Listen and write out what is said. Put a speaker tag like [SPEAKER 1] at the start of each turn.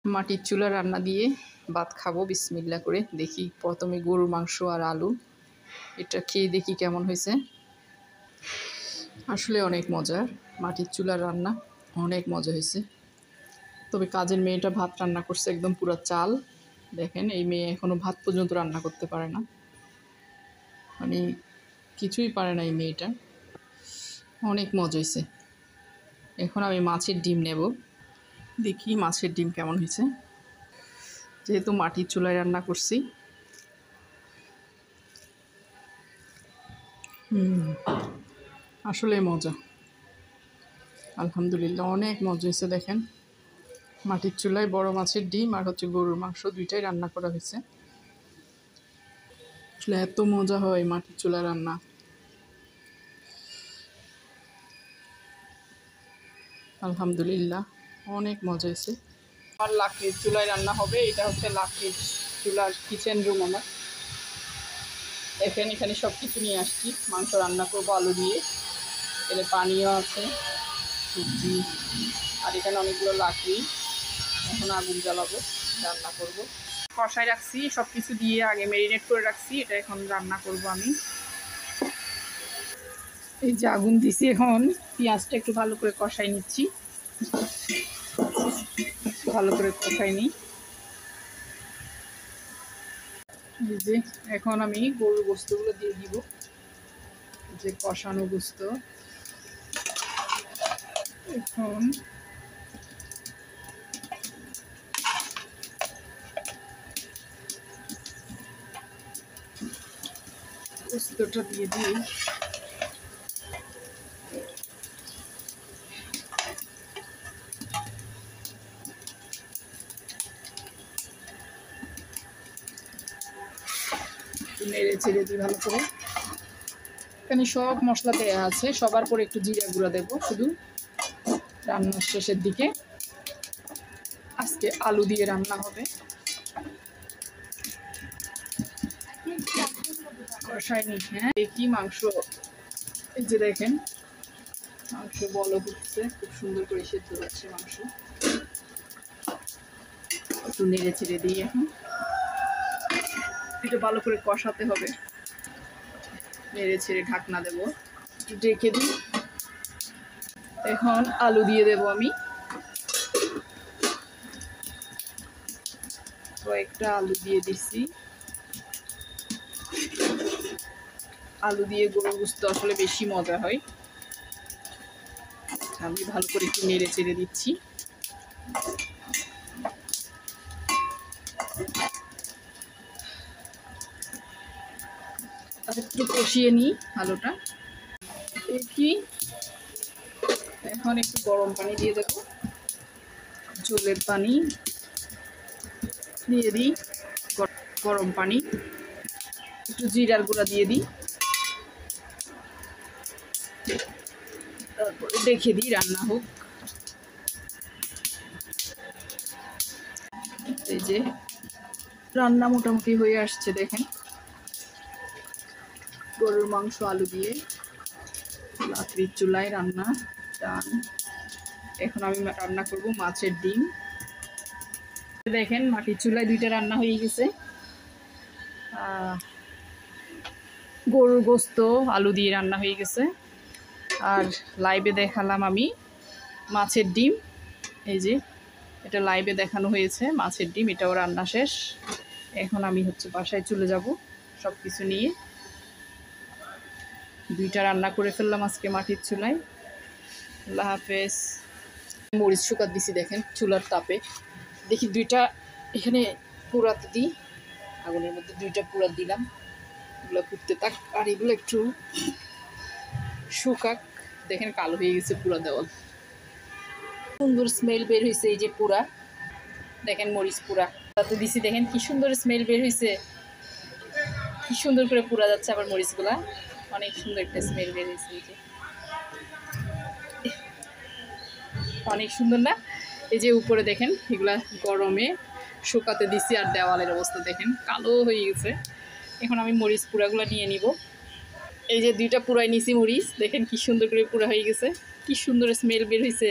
[SPEAKER 1] মাটির চুলা রান্না দিয়ে ভাত খাবো বিসমিল্লা করে। দেখি প্রথমে গরুর মাংস আর আলু, এটা খেয়ে দেখি কেমন হয়েছে। আসলে অনেক মজার, মাটির চুলার রান্না অনেক মজা হয়েছে। তবে কাজের মেয়েটা ভাত রান্না করছে একদম পুরো চাল। দেখেন এই মেয়ে এখনও ভাত পর্যন্ত রান্না করতে পারে না, মানে কিছুই পারে না এই মেয়েটা। অনেক মজা হয়েছে। এখন আমি মাছের ডিম নেব, দেখি মাছের ডিম কেমন হয়েছে। যেহেতু মাটির চুলায় রান্না করছি। আসলে মজা, আলহামদুলিল্লাহ অনেক মজা হয়েছে। দেখেন মাটির চুলায় বড় মাছের ডিম আর হচ্ছে গরুর মাংস দুইটাই রান্না করা হয়েছে। আসলে এত মজা হয় মাটির চুলায় রান্না। আলহামদুলিল্লাহ অনেক মজা হয়েছে। আমার লাকড়ির চুলায় রান্না হবে, এটা হচ্ছে লাকড়ির চুলার কিচেন রুম আমার। এখানে সব কিছু নিয়ে আসছি। মাংস রান্না করবো আলু দিয়ে, এখানে পানিও আছে, সবজি, আর এখানে অনেকগুলো লাকড়ি। এখন আগুন জ্বালাবো, রান্না করব। কষায় রাখছি সব কিছু দিয়ে, আগে ম্যারিনেট করে রাখছি, এটা এখন রান্না করব আমি। এই যে আগুন দিছি, এখন পেঁয়াজটা একটু ভালো করে কষাই নিচ্ছি, ভালো করে কষাই নিই। এই যে এখন আমি গরুর গোস্তগুলো দিয়ে দিব, যে কষানো গোস্ত। এখন গোস্তটা দিয়ে দিই। নেড়ে ছেড়ে দিই ভালো করে। এখানে সব মশলা দেওয়া আছে, সবার পরে একটু জিরা গুঁড়া দেবো শুধু রান্নার শেষের দিকে। আজকে আলু দিয়ে রান্না হবে। কষাই নি, হ্যাঁ দেখি মাংস। এই যে দেখেন মাংস বলক উঠছে, খুব সুন্দর করে সেদ্ধ হচ্ছে মাংস। একটু নেড়ে ছেড়ে দিই। এখন একটু ভালো করে কষাতে হবে, নেড়ে ছেড়ে ঢাকনা দেবো, ঢেকে দিই। এখন আলু দিয়ে দেব আমি, কয়েকটা আলু দিয়ে দিচ্ছি। আলু দিয়ে গরুর গোশত আসলে বেশি মজা হয়। আমি ভালো করে একটু নেড়ে চেড়ে দিচ্ছি। একটু কষিয়ে নিই আলুটা। দেখি এখন একটু গরম পানি দিয়ে দেবো, ঝোলের পানি দিয়ে দিই, গরম পানি। একটু জিরার গুঁড়া দিয়ে দিই, তারপরে দেখে দিই রান্না হোক। এই যে রান্না মোটামুটি হয়ে আসছে, দেখেন গরুর মাংস আলু দিয়ে লাকড়ির চুলায় রান্না ডান। এখন আমি রান্না করব মাছের ডিম। দেখেন মাটির চুলায় দুইটা রান্না হয়ে গেছে। গরুর গোস্ত আলু দিয়ে রান্না হয়ে গেছে, আর লাইভে দেখালাম আমি মাছের ডিম। এই যে এটা লাইভে দেখানো হয়েছে মাছের ডিম, এটাও রান্না শেষ। এখন আমি হচ্ছে বাসায় চলে যাব সব কিছু নিয়ে। দুইটা রান্না করে ফেললাম আজকে মাটির চুলায়। আল্লাহ হাফেজ। মরিচ শুকাত দিছি দেখেন চুলার তাপে। দেখি দুইটা এখানে পুরাতে দিই, আগুনের মধ্যে দুইটা পুরা দিলাম, এগুলো পুড়তে থাক। আর এগুলো একটু শুকাক। দেখেন কালো হয়ে গেছে পুরা দেওয়াল, সুন্দর স্মেল বের হয়েছে। এই যে পুরা দেখেন মরিচ পুরা তাতে দিছি, দেখেন কি সুন্দর স্মেল বের হয়েছে, কি সুন্দর করে পুরা যাচ্ছে আবার মরিচগুলা, অনেক সুন্দর একটা স্মেল বের হয়েছে। এই যে অনেক সুন্দর না? এই যে উপরে দেখেন এগুলা গরমে শুকাতে দিছি, আর দেওয়ালের অবস্থা দেখেন কালো হয়ে গেছে। এখন আমি মরিচ পুরাগুলো নিয়ে নিব। এই যে দুইটা পুরাই নিছি মরিচ, দেখেন কি সুন্দর করে পুরা হয়ে গেছে, কি সুন্দর স্মেল বের হয়েছে।